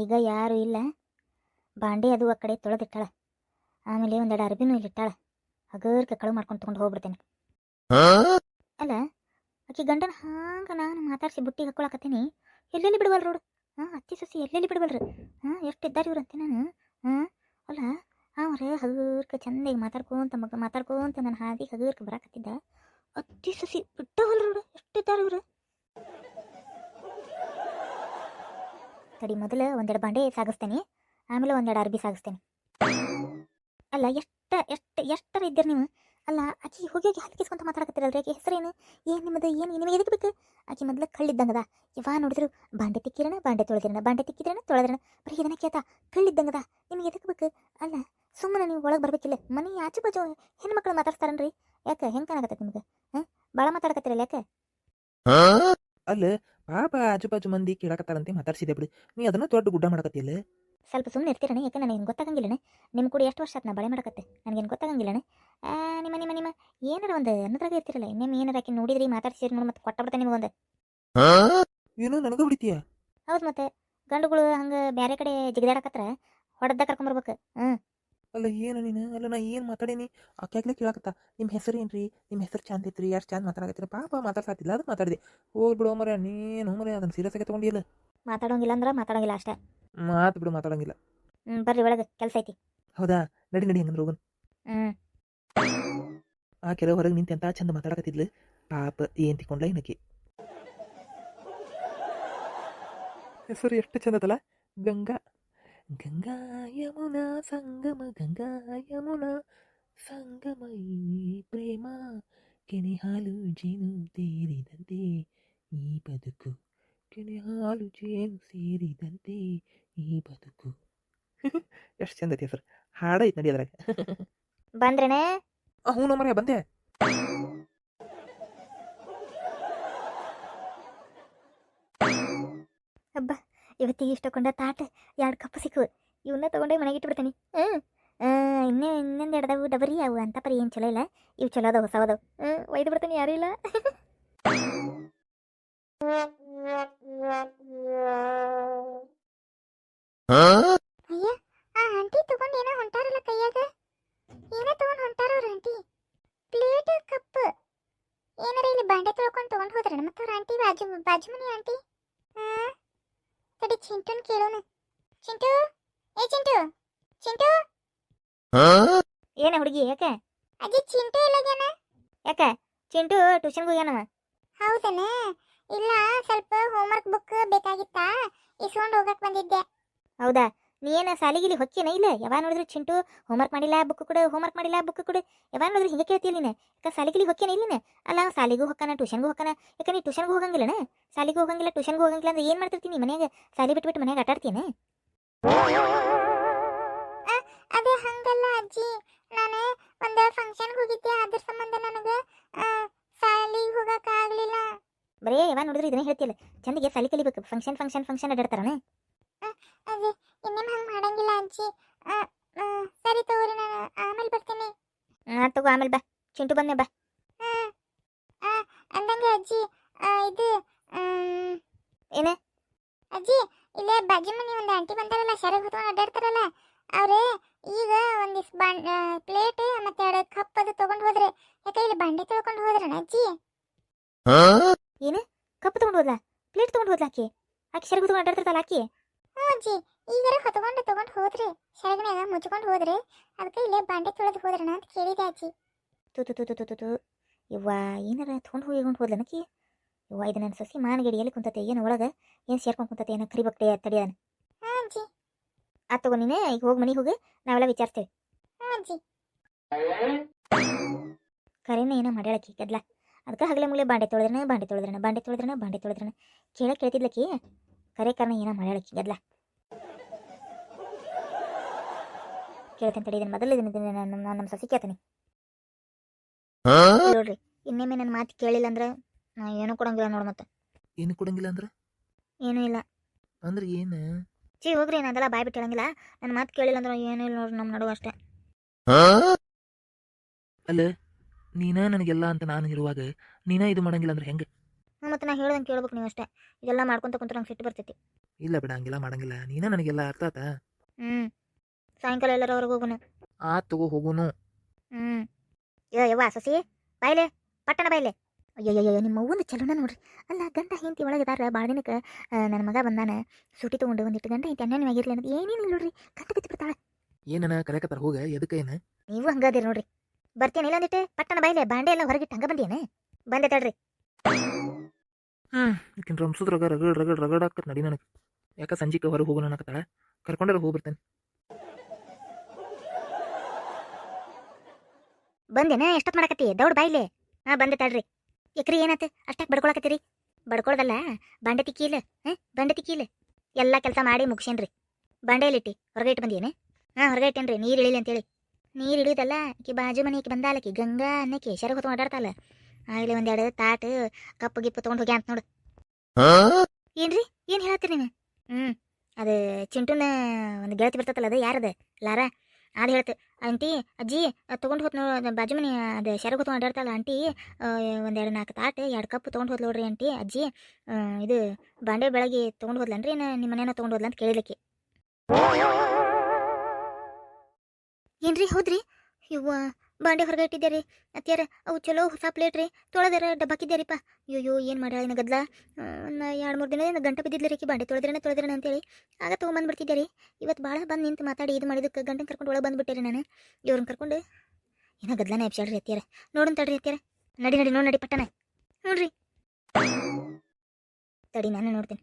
ಈಗ ಯಾರು ಇಲ್ಲ. ಬಾಂಡೆ ಅದು ಆ ಕಡೆ ತೊಳೆದಿಟ್ಟಾಳ. ಆಮೇಲೆ ಒಂದೆರಡು ಅರ್ಬಿನೂ ಇಲ್ಲಿಟ್ಟಾಳ. ಹಗರ್ಕ ಕಳು ಮಾಡ್ಕೊಂಡು ತೊಗೊಂಡು ಹೋಗ್ಬಿಡ್ತೇನೆ. ಅಲ್ಲ, ಆಕಿ ಗಂಡನ ಹಾಂಗ ನಾನು ಮಾತಾಡ್ಸಿ ಬುಟ್ಟಿಗೆ ಹಾಕೊಳಕತ್ತೀನಿ. ಎಲ್ಲೆಲ್ಲಿ ಬಿಡವಲ್ರು ನೋಡು. ಅತ್ತಿ ಸೊಸಿ ಎಲ್ಲೆಲ್ಲಿ ಬಿಡವಲ್ರು. ಎಷ್ಟು ಇದ್ದಾರೆ ಇವ್ರು ಅಂತೆ ನಾನು. ಅಲ್ಲ ಅವ್ರೆ ಹಗರ್ಕ ಚಂದಾಗಿ ಮಾತಾಡ್ಕೊಂತ ನನ್ನ ಹಾದಿ ಹಗರ್ಕ ಬರಾಕತ್ತಿದ್ದ. ಅತ್ತಿ ಸೊಸಿ ಬಿಟ್ಟವಲ್ರು ನೋಡು. ಎಷ್ಟಿದ್ದಾರೆ ಇವ್ರು. ತಡಿ, ಮೊದಲು ಒಂದೆರಡು ಬಾಂಡೆ ಸಾಗಿಸ್ತೇನೆ, ಆಮೇಲೆ ಒಂದೆರಡು ಅರ್ಬಿ ಸಾಗಿಸ್ತೇನೆ. ಅಲ್ಲ, ಎಷ್ಟರ ಇದ್ದೀರಿ ನೀವು? ಅಲ್ಲ, ಆಕಿ ಹೋಗಿ ಹಲ್ಕಿಸ್ಕೊಂತ ಮಾತಾಡಕತ್ತಿರಲ್ರಿ. ಆಕಿ ಹೆಸರೇನು? ಏನು ನಿಮ್ಮದು? ಏನು ನಿಮಗೆ ಎದಕ್ಕೆ ಬೇಕು? ಆಕಿ ಮೊದಲು ಕಳ್ಳಿದ್ದಂಗದ. ಯಾವ ನೋಡಿದ್ರು ಬಾಂಡೆ ತಿಕ್ಕಿರಣ, ಬಾಂಡೆ ತಿಕ್ಕಿದ್ರಣ ತೊಳೆದ್ರಣ, ಬರೀ ಇದನ್ನ ಕೇಳ್ತಾ. ಕಳ್ಳಿದ್ದಂಗದ. ನಿಮಗೆ ಎದಕ್ಕೆ ಬೇಕು? ಅಲ್ಲ, ಸುಮ್ಮನೆ ನೀವು ಒಳಗೆ ಬರ್ಬೇಕಿಲ್ಲ. ಮನೆ ಆಚು ಬಾಜು ಹೆಣ್ಮಕ್ಳು ಮಾತಾಡ್ತಾರನ್ರಿ. ಯಾಕೆ ಹೆಂಗೆ ಕಾಣಕತ್ತೈತಿ ನಿಮ್ಗೆ? ಭಾಳ ಮಾತಾಡಕತ್ತಿರಲ್ಲ ಯಾಕೆ? ಅಲ್ಲ ಪಾಪ ಆಜುಬಾಜು ಮಂದಿ ಕೇಳಕತ್ತಾರಂತೆ ಮಾತಾಡ್ಸಿದೆ ಬಿಡು. ನೀ ಅದನ್ನ ದೊಡ್ಡ ಗುಡ್ಡ ಮಾಡಕತ್ತಿಲ್ಲ. ಸ್ವಲ್ಪ ಸುಮ್ಮನೆ ಇರ್ತೀರಣ. ಯಾಕೆ ನನಗೇನು ಗೊತ್ತಾಗಂಗಿಲ್ಲಣ. ನಿಮ್ಮ ಕೂಡ ಎಷ್ಟು ವರ್ಷ ಆಯ್ತು ನಾ ಬಳೆ ಮಾಡಕತ್ತೆ. ನನಗೇನು ಗೊತ್ತಾಗಂಗಿಲ್ಲಣ. ನಿಮ್ಮ ಏನಾರ ಒಂದು ಅನ್ನದ್ರಾಗ ಇರ್ತಿರಲ್ಲ. ಇನ್ನೇನು ಏನಾರ ಆಕಿ ನೋಡಿದ್ರಿ ಮಾತಾಡ್ಸಿರಿ ನೋಡಿ ಮತ್ತೆ ಕೊಟ್ಟಬಿಡ್ತೇನೆ ನಿಮಗೊಂದು. ಏನೋ ನನಗ ಹೊಡಿತೀಯ? ಹೌದು, ಮತ್ತೆ ಗಂಡುಗಳು ಹಂಗೆ ಬೇರೆ ಕಡೆ ಜಿಗಿದಾಡಕತ್ರ ಹೊಡೆದ ಕರ್ಕೊಂಬರ್ಬೇಕು. ಅಲ್ಲ ಏನು ನೀನು? ಅಲ್ಲ ನಾ ಏನು ಮಾತಾಡೀನಿ? ಆಕ್ಯಾಗ್ಲೇ ಕೇಳಕತ್ತ ನಿಮ್ಮ ಹೆಸರು ಏನ್ರಿ, ನಿಮ್ಮ ಹೆಸರು ಚಂದ ಐತ್ರಿ, ಎಷ್ಟು ಚಂದ ಮಾತಾಡಕತ್ತೀರ. ಪಾಪ ಮಾತಾಡ್ಸಾತಿಲ್ಲ, ಅದು ಮಾತಾಡಿದೆ. ಹೋಗ್ಬಿಡು ಮರ, ನೀನು ಮರ ಅದನ್ನು ಸೀರಿಯಸ್ ಆಗಿ ತೊಗೊಂಡಿಲ್ಲ. ಮಾತಾಡೋಂಗಿಲ್ಲ ಅಂದ್ರೆ ಮಾತಾಡೋಂಗಿಲ್ಲ ಅಷ್ಟೇ. ಮಾತು ಬಿಡು, ಮಾತಾಡೋಂಗಿಲ್ಲ. ಬರ್ರಿ ಒಳಗೆ ಕೆಲಸ ಐತಿ. ಹೌದಾ? ನಡಿ ಹಂಗಂದ್ರೆ ಹೋಗನ್. ಆ ಕೆರೆ ಹೊರಗೆ ನಿಂತೆ ಅಂತ ಚಂದ ಮಾತಾಡಕತ್ತಿದ್ಲು. ಪಾಪ ಏನ್ ತಿಕ್ಕೊಂಡ್ಲ ಏನಕ್ಕೆ. ಹೆಸರು ಎಷ್ಟು ಚಂದದಲ್ಲ, ಗಂಗಾ. ಗಂಗಾ ಯಮುನಾ ಸಂಗಮ, ಗಂಗಾ ಯಮುನಾ ಸಂಗಮ ಈ ಪ್ರೇಮ, ಕೆನೆ ಹಾಲು ಜೇನು ಸೇರಿದಂತೆ ಈ ಬದುಕು, ಕೆನೆ ಹಾಲು ಜೇನು ಸೇರಿದಂತೆ ಈ ಬದುಕು. ಎಷ್ಟು ಚಂದ ಐತಿ ಹೆಸರು. ಹಾಡೈತಿ ನಡಿ ಅದ್ರಾಗ. ಬಂದ್ರೇನೆ? ಹ್ಞೂ ಮರ ಬಂದೆ. ಹಬ್ಬ, ಇವತ್ತಿಗೆ ಇಷ್ಟಕೊಂಡ ತಾಟ 2 ಕಪ್ ಸಿಕ್ಕವು. ಇವನ್ನ ತೊಗೊಂಡೇ ಮನೆಗೆ ಇಟ್ಬಿಡ್ತೀನಿ. ಇನ್ನೊಂದು ಎಡ್ದವು ಡಬರಿ ಅವು ಅಂತ ಪರಿ ಏನು ಚಲೋ ಇಲ್ಲ. ಇವು ಚಲೋ ಅದಾವ, ಹೊಸವದವು. ಒಯ್ದು ಬಿಡ್ತೀನಿ, ಯಾರೂ ಇಲ್ಲ. ಅಯ್ಯ, ಆ ಆಂಟಿ ತಗೊಂಡು ಏನೋ ಹೊಂಟಾರಲ್ಲ ಕೈಯಾಗ. ಏನೋ ತಗೊಂಡು ಹೊಂಟಾರ ಅವ್ರ ಆಂಟಿ. ಪ್ಲೇಟ್, ಕಪ್ ಏನಾರ ಇಲ್ಲಿ ಬಾಂಡೆ ತೊಳ್ಕೊಂಡು ತಗೊಂಡು ಹೋದ್ರಣ ಮತ್ತೆ ಅವ್ರ ಆಂಟಿ. ಬಾಜು ಮನೆ ಆಂಟಿ. ತಡಿ, ಚಿಂಟುನ್ ಕೇಳೋಣ. ಚಿಂಟು, ಏ ಚಿಂಟು, ಚಿಂಟು. ಏನ ಹುಡುಗಿ, ಯಾಕೆ? ಅಜ್ಜಿ, ಚಿಂಟು ಎಲ್ಲಾಗ್ಯಾನ? ಯಾಕೆ? ಚಿಂಟು ಟ್ಯೂಷನ್ಗೆ ಹೋಗ್ಯಾನವ. ಹೌದನ? ಇಲ್ಲ, ಸ್ವಲ್ಪ ಹೋಮ್ವರ್ಕ್ ಬುಕ್ ಬೇಕಾಗಿತ್ತಾ, ಇಸ್ಕೊಂಡು ಹೋಗಕ್ಕೆ ಬಂದಿದ್ದೆ. ಹೌದಾ? ನೀ ಏನು ಸಾಲಿಗಿಲಿ ಹೊಕ್ಕೇನ? ಇಲ್ಲ, ಯಾವಾಗ ನೋಡಿದ್ರು ಚಿಂಟು ಹೋಮ್ವರ್ಕ್ ಮಾಡಿಲ್ಲ ಬುಕ್ ಕೊಡು, ಹೋಮ್ವರ್ಕ್ ಮಾಡಿಲ್ಲ ಬುಕ್ ಕೊಡು. ಯಾವಾಗ ನೋಡಿದ್ರು ಹಿಂಗೆ ಕೇಳ್ತಿಲ್ಲ ನೀನು. ಯಾಕೆ ಸಾಲಿಗಿಲಿ ಹೊಕ್ಕೇನ ಇಲ್ಲಿನ? ಅಲ್ಲ, ಸಾಲಿಗೂ ಹೊಕ್ಕನ, ಟ್ಯೂಷನ್ಗೂ ಹೊಕ್ಕನ. ಯಾಕೆ ನೀ ಟ್ಯೂಷನ್ಗೂ ಹೋಗಂಗಿಲ್ಲನ? ಸಾಲಿಗೂ ಹೋಗಂಗಿಲ್ಲ, ಟ್ಯೂಷನ್ಗೂ ಹೋಗಂಗಿಲ್ಲ ಅಂದ್ರೆ ಏನು ಮಾಡ್ತಿರ್ತೀನಿ ಮನ್ಯಾಗ? ಸಾಲಿ ಬಿಟ್ಬಿಟ್ಟು ಮನ್ಯಾಗ ಆಟಾಡ್ತೀನಿ? ಅದು ಹಂಗಲ್ಲ ಅಜ್ಜಿ, ನಾನು ಒಂದು ಫಂಕ್ಷನ್ಗೆ ಹೋಗಿದ್ದೆ, ಅದ್ರ ಸಂಬಂಧ ನನಗೆ ಸಾಲಿಗೆ ಹೋಗಕ್ಕೆ ಆಗಲಿಲ್ಲ. ಬರೀ ಯಾವಾಗ ನೋಡಿದ್ರು ಇದನ್ನೇ ಹೇಳ್ತಿಲ್ಲ. ಚಂದಿಗೆ ಸಾಲಿ ಕಲಿಬೇಕು. ಫಂಕ್ಷನ್ ಅಡ್ಡಾಡ್ತಾರಣ. ಅದೇ ಇನ್ನೇನು ಹಂಗೆ ಮಾಡಂಗಿಲ್ಲ ಅಜ್ಜಿ. ಸರಿ ತಗೋರಿ, ನಾನು ಆಮೇಲೆ ಬರ್ತೀನಿ. ತಗೋ, ಆಮೇಲೆ ಬಾ. ಚಿಂಟು ಬಂದೆ ಬಾ. ಅಂದಂಗೆ ಅಜ್ಜಿ, ಇದು ಏನೇ ಅಜ್ಜಿ, ಇಲ್ಲೇ ಬಾಜು ಮನೆ ಒಂದು ಆಂಟಿ ಬಂದಾರಲ್ಲ, ಶರಗ್ ಹೊತ್ಕೊಂಡು ಅಡ್ಡಾಡ್ತಾರಲ್ಲ, ಅವ್ರೆ ಈಗ ಒಂದಿಷ್ಟು ಪ್ಲೇಟ್ ಮತ್ತೆ 2 ಕಪ್ ಅದು ತೊಗೊಂಡು ಹೋದ್ರೆ. ಯಾಕೆ ಇಲ್ಲಿ ಬಾಂಡೆ ತೊಳ್ಕೊಂಡು ಹೋದ್ರಣ ಅಜ್ಜಿ? ಏನು ಕಪ್ ತೊಗೊಂಡು ಹೋದ್ಲಾ? ಪ್ಲೇಟ್ ತೊಗೊಂಡು ಹೋದ್ಲಾ ಆಕಿ? ಶರಗ್ ಹೊತ್ಕೊಂಡು ಅಡ್ಡಾಡ್ತಾರಲ್ಲ ಆಕಿ? ಹ್ಞೂ ಅಜ್ಜಿ, ಈಗಾರ ತೊಗೊಂಡು ಹೋದ್ರಿ, ಶರಗನ್ಯಾಗ ಮುಚ್ಕೊಂಡು ಹೋದ್ರಿ. ಅದಕ್ಕೆ ಇಲ್ಲೇ ಬಾಂಡೆ ತೊಳೆದು ಹೋದ್ರಣ ಅಂತ ಕೇಳಿದೆ ಅಜ್ಜಿ. ತೂ ಇವ್ವ, ಏನಾರ ತೊಗೊಂಡು ಹೋದ್ಲನಕಿ? ಇವ್ವ, ಇದು ನನ್ನ ಸಸಿ ಮಾನಗಡಿ ಎಲ್ಲಿ ಕುಂತತೆ ಏನು ಒಳಗೆ? ಏನು ಸೇರ್ಕೊಂಡು ಕುಂತತೆ ಏನೋ ಕರಿಬಕ್ಡೆ ತಡಿಯೋಣ. ಹಾಂ ಅಜ್ಜಿ. ತಗೋ, ನೀನು ಈಗ ಹೋಗಿ ಮನೆಗೆ ಹೋಗಿ, ನಾವೆಲ್ಲ ವಿಚಾರಿಸ್ತೇವೆ. ಹ್ಞೂ ಅಜ್ಜಿ. ಕರೆನ ಏನೋ ಮಾಡ್ಯಾಳಕಿ ಗದ್ಲ. ಅದಕ್ಕೆ ಹಗಲೆ ಮುಗಲೆ ಬಾಂಡೆ ತೊಳೆದ್ರಣ ಕೇಳ್ತಿದ್ಲಕಿ. ಕರೆ ಕಾರಣ ಏನೋ ಮಾಡ್ಯಾಳಕಿ ಗದ್ಲ. ಕೇಳ್ತೇನೆ ತಡಿ, ಇದನ್ನು ಮೊದಲು ನಮ್ಮ ಸಸಿ ಕೇಳ್ತೀನಿ ನೋಡ್ರಿ. ಇನ್ನೊಮ್ಮೆ ನನ್ನ ಮಾತು ಕೇಳಿಲ್ಲ ಅಂದ್ರೆ ನಾ ಏನೂ ಕೊಡಂಗಿಲ್ಲ ನೋಡು. ಮತ್ತೆ ಏನು ಕೊಡಂಗಿಲ್ಲ ಅಂದ್ರೆ? ಏನೂ ಇಲ್ಲ ಅಂದ್ರೆ ಏನು? ಹೋಗ್ರಿ, ನಾನೆಲ್ಲ ಬಾಯ್ ಬಿಟ್ಟು ಹೇಳಂಗಿಲ್ಲ. ನನ್ನ ಮಾತು ಕೇಳಿಲ್ಲ ಅಂದ್ರೆ ಏನೂ ಇಲ್ಲ ನೋಡ್ರಿ, ನಮ್ಮ ನಡುವೆ ಅಷ್ಟೇ. ಅಲ್ಲ, ನೀನ ನನಗೆಲ್ಲ ಅಂತ ನಾನು ಇರುವಾಗ ನೀನ ಇದು ಮಾಡಂಗಿಲ್ಲ ಅಂದ್ರೆ ಹೆಂಗೆ? ಮತ್ತು ನಾ ಹೇಳ್ದಂಗೆ ಕೇಳ್ಬೇಕು ನೀವು ಅಷ್ಟೇ. ಇದೆಲ್ಲ ಮಾಡ್ಕೊಂತ ಕುಂತ್ರೆ ನಂಗೆ ಸಿಟ್ಟು ಬರ್ತೈತಿ. ಇಲ್ಲ ಬಿಡ, ಹಂಗೆಲ್ಲ ಮಾಡಂಗಿಲ್ಲ. ನೀನೇ ನನಗೆಲ್ಲ ಅರ್ಥ ಆತ. ಹ್ಞೂ ಸಾಯಂಕಾಲ ಎಲ್ಲರೂ ಹೊರಗೆ ಹೋಗೋಣ. ತಗೋ ಹೋಗುನು. ಹ್ಞೂ ಯವ್ವ ಸಸಿ ಬಾಯ್ಲೆ ಪಟ್ಟಣ ಬಾಯ್ಲೆ. ಅಯ್ಯಯ್ಯಯ್ಯೋ ನಿಮ್ಮ ಅವ್ವನ ಚಲೋನ ನೋಡ್ರಿ. ಅಲ್ಲ ಗಂಡ ಹೆಂಡತಿ ಒಳಗಿದಾರ ಭಾಳ ದಿನಕ್ಕೆ ನನ್ನ ಮಗ ಬಂದಾನ ಸೂಟಿ ತೊಗೊಂಡು ಒಂದಿಟ್ಟು ಗಂಡ ಹೆಂಡತಿ ಅನ್ಯಾನ್ಯ ಆಗಿರ್ಲಿ ಅನ್ನೋದು ಏನೇನಿಲ್ಲ ನೋಡ್ರಿ. ಗಂಟ ಕತ್ತಿ ಬಿಡ್ತಾಳೆ. ಏನನ ಕರೆಯಕತ್ತಾರ ಹೋಗ, ಎದಕ್ಕೆ ಏನು? ನೀವು ಹಂಗದಿರಿ ನೋಡ್ರಿ. ಬರ್ತೀನಿ ಇಲ್ಲಂದಿಟ್ಟು ಪಟ್ಟಣ ಬಾಯ್ಲೆ ಬಾಂಡೆ ಎಲ್ಲ ಹೊರಗಿಟ್ಟು ಹಂಗ ಬಂದೇನೆ. ಬಂದೆ ತಡ್ರಿ. ಈಕಿನ ರಂಸದ್ರಾಗ ರಗಡ್ ರಗಡ್ ರಗಡ್ ಹಾಕತ್ ನಡಿ ನನಗೆ. ಯಾಕೆ ಸಂಜಿಕೆ ಹೊರಗೆ ಹೋಗೋಣ ಅನ್ನಕತ್ತಾಳ. ಕರ್ಕೊಂಡ್ರೆ ಹೋಗಿ ಬರ್ತೇನೆ. ಬಂದೇನ ಎಷ್ಟೊತ್ತು ಮಾಡಕತ್ತಿ ದೌಡ್ ಬಾಯ್ಲೆ. ಹಾಂ ಬಂದೆ ತಡ್ರಿ. ಯಾಕ್ರಿ ಏನಾಯ್ತು ಅಷ್ಟಾಗಿ ಬಡ್ಕೊಳಕತ್ತೀರಿ? ಬಡ್ಕೊಳ್ದಲ್ಲ ಬಾಂಡೆ ತಿಕ್ಕಿಲ್ಲ. ಬಾಂಡೆ ತಿಕ್ಕಿಲ್ಲ ಎಲ್ಲ ಕೆಲಸ ಮಾಡಿ ಮುಗಿಸೇನ್ರಿ. ಬಾಂಡೆಯಲ್ಲಿಟ್ಟಿ ಹೊರಗೆ ಇಟ್ಟು ಬಂದೇನೆ. ಹಾಂ ಹೊರಗೆ ಇಟ್ಟೇನ್ರಿ ನೀರು ಇಳಿಲಿ ಅಂತೇಳಿ. ನೀರು ಇಳಿದಲ್ಲ ಆಕಿ ಬಾಜು ಮನೆಗೆ ಬಂದಾಲಕಿ ಗಂಗಾ ಅನ್ನಕ್ಕೆ ಶರಗ ಹೊತ್ತು ಓಡಾಡ್ತಾಳ. ಇಲ್ಲಿ ಒಂದೆರಡು ತಾಟು ಕಪ್ಪು ಗಿಪ್ಪು ತೊಗೊಂಡು ಹೋಗ್ಯಾ ಅಂತ ನೋಡು. ಏನ್ರಿ ಏನು ಹೇಳತ್ತೀರಿ ನೀವು? ಅದು ಚಿಂಟುನ ಒಂದು ಗೆಳತಿ ಬರ್ತೈತಲ್ಲ, ಅದು ಯಾರದ ಲಾರ ಅದು ಹೇಳ್ತು. ಆಂಟಿ ಅಜ್ಜಿ ತೊಗೊಂಡು ಹೋತ್ ನೋಡಿ ಬಾಜು ಮನೆ ಅದು ಶರಗ ಹೊತ್ತು ಓಡಾಡ್ತಾಳ ಆಂಟಿ. ಒಂದೆರಡು 4 ತಾಟು 2 ಕಪ್ ತೊಗೊಂಡು ಹೋದ್ಲು ನೋಡ್ರಿ ಆಂಟಿ ಅಜ್ಜಿ. ಇದು ಬಾಂಡೆ ಬೆಳಗ್ಗೆ ತೊಗೊಂಡು ಹೋದ್ಲನ್ರಿ ನಿಮ್ಮ ಮನೇನ ತೊಗೊಂಡು ಹೋದ್ಲ ಅಂತ ಕೇಳಿಲಿಕ್ಕೆ. ಏನ್ರಿ ಹೌದ್ರಿ? ಇವ್ವ ಬಾಂಡೆ ಹೊರಗೆ ಇಟ್ಟಿದ್ದೀರಿ ಅತ್ಯಾರ. ಅವು ಚಲೋ ಹೊಸ ಪ್ಲೇಟ್ ರೀ, ತೊಳೆದಾರ ಡಬ್ಬಾಕಿದ್ದಾರಿಪ್ಪ. ಅಯ್ಯೋ ಏನು ಮಾಡ್ಯಾಳ ಇನ್ನು ಗದ್ಲ. ಒಂದು 2-3 ದಿನದಿಂದ ಗಂಟೆ ಬಿದ್ದಿದ್ಲಿ ರೀ ಬಾಂಡೆ ತೊಳೆದ್ರೇನೆ ಅಂತೇಳಿ. ಆಗ ತೊಗೊಂಬಂದ್ಬಿಡ್ತಿದ್ದೀರಿ. ಇವತ್ತು ಭಾಳ ಬಂದು ನಿಂತು ಮಾತಾಡಿ ಇದು ಮಾಡಿದಕ್ಕೆ ಗಂಟೆ ಕರ್ಕೊಂಡು ಒಳಗೆ ಬಂದುಬಿಟ್ಟೆ ನಾನು. ಇವ್ರನ್ನ ಕರ್ಕೊಂಡು ಏನೋ ಗದ್ಲನೇ ಎಬ್ಸಾಡ್ರಿ ಅತ್ಯಾರ. ನೋಡೋಣ ತಡ್ರಿ ಅತ್ಯಾರ. ನಡಿ ನಡಿ ನೋಡಿ ನಡಿ ಪಟ್ಟಣ. ನೋಡ್ರಿ ತಡಿ ನಾನು ನೋಡ್ತೀನಿ.